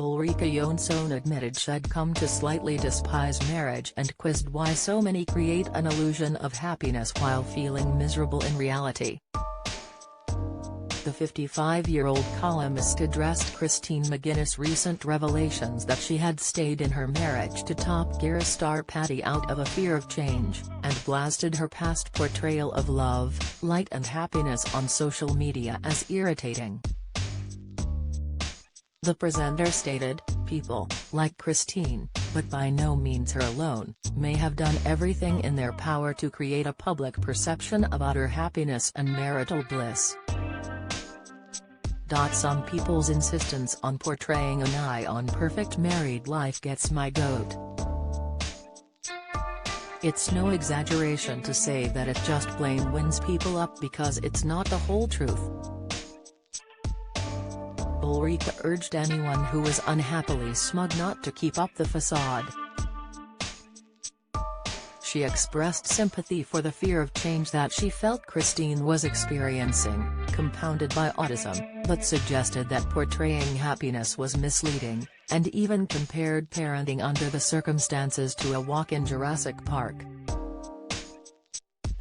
Ulrika Jonsson admitted she'd come to slightly despise marriage and quizzed why so many create an illusion of happiness while feeling miserable in reality. The 55-year-old columnist addressed Christine McGuinness' recent revelations that she had stayed in her marriage to Top Gear star Paddy out of a fear of change, and blasted her past portrayal of love, light and happiness on social media as irritating. The presenter stated, "People, like Christine, but by no means her alone, may have done everything in their power to create a public perception of utter happiness and marital bliss. Some people's insistence on portraying an eye-on-perfect married life gets my goat. It's no exaggeration to say that it just plain winds people up because it's not the whole truth." Ulrika urged anyone who was unhappily smug not to keep up the facade. She expressed sympathy for the fear of change that she felt Christine was experiencing, compounded by autism, but suggested that portraying happiness was misleading, and even compared parenting under the circumstances to a walk in Jurassic Park.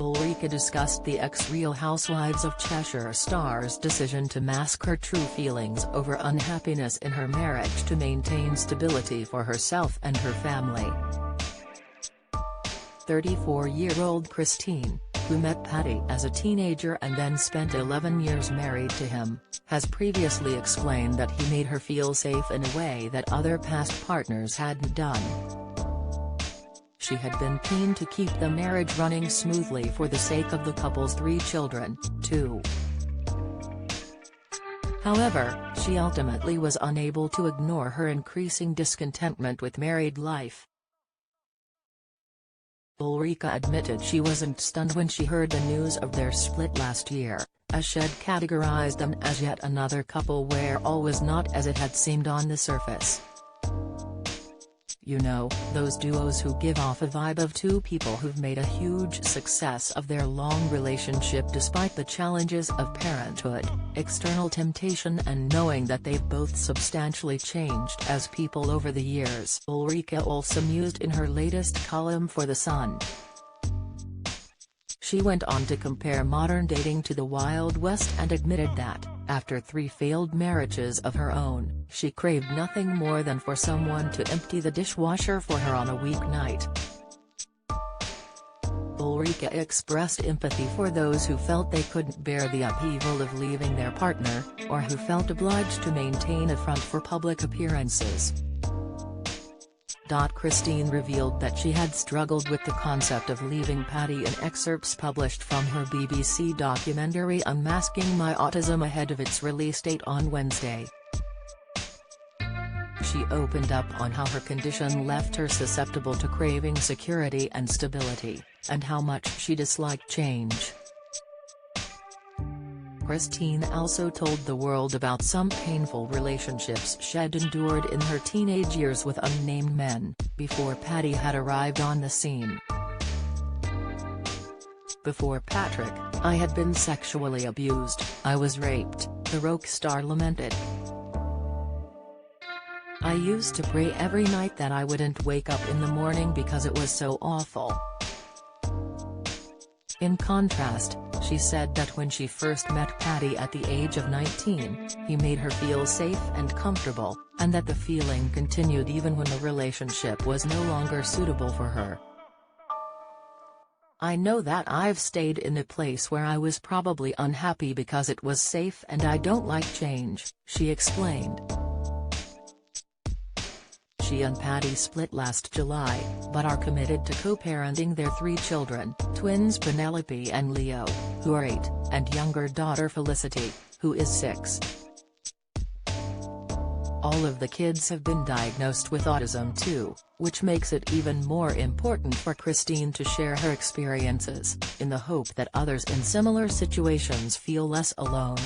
Ulrika discussed the ex-Real Housewives of Cheshire star's decision to mask her true feelings over unhappiness in her marriage to maintain stability for herself and her family. 34-year-old Christine, who met Paddy as a teenager and then spent 11 years married to him, has previously explained that he made her feel safe in a way that other past partners hadn't done. She had been keen to keep the marriage running smoothly for the sake of the couple's 3 children, too. However, she ultimately was unable to ignore her increasing discontentment with married life. Ulrika admitted she wasn't stunned when she heard the news of their split last year, as she'd categorized them as yet another couple where all was not as it had seemed on the surface. "You know, those duos who give off a vibe of two people who've made a huge success of their long relationship despite the challenges of parenthood, external temptation and knowing that they've both substantially changed as people over the years," Ulrika also mused in her latest column for The Sun. She went on to compare modern dating to the Wild West and admitted that, after 3 failed marriages of her own, she craved nothing more than for someone to empty the dishwasher for her on a weeknight. Ulrika expressed empathy for those who felt they couldn't bear the upheaval of leaving their partner, or who felt obliged to maintain a front for public appearances. Christine revealed that she had struggled with the concept of leaving Paddy in excerpts published from her BBC documentary Unmasking My Autism ahead of its release date on Wednesday. She opened up on how her condition left her susceptible to craving security and stability, and how much she disliked change. Christine also told the world about some painful relationships she'd endured in her teenage years with unnamed men, before Paddy had arrived on the scene. "Before Patrick, I had been sexually abused, I was raped," the rock star lamented. "I used to pray every night that I wouldn't wake up in the morning because it was so awful." In contrast, she said that when she first met Paddy at the age of 19, he made her feel safe and comfortable, and that the feeling continued even when the relationship was no longer suitable for her. "I know that I've stayed in a place where I was probably unhappy because it was safe and I don't like change," she explained. She and Paddy split last July, but are committed to co-parenting their 3 children, twins Penelope and Leo, who are 8, and younger daughter Felicity, who is 6. All of the kids have been diagnosed with autism too, which makes it even more important for Christine to share her experiences, in the hope that others in similar situations feel less alone.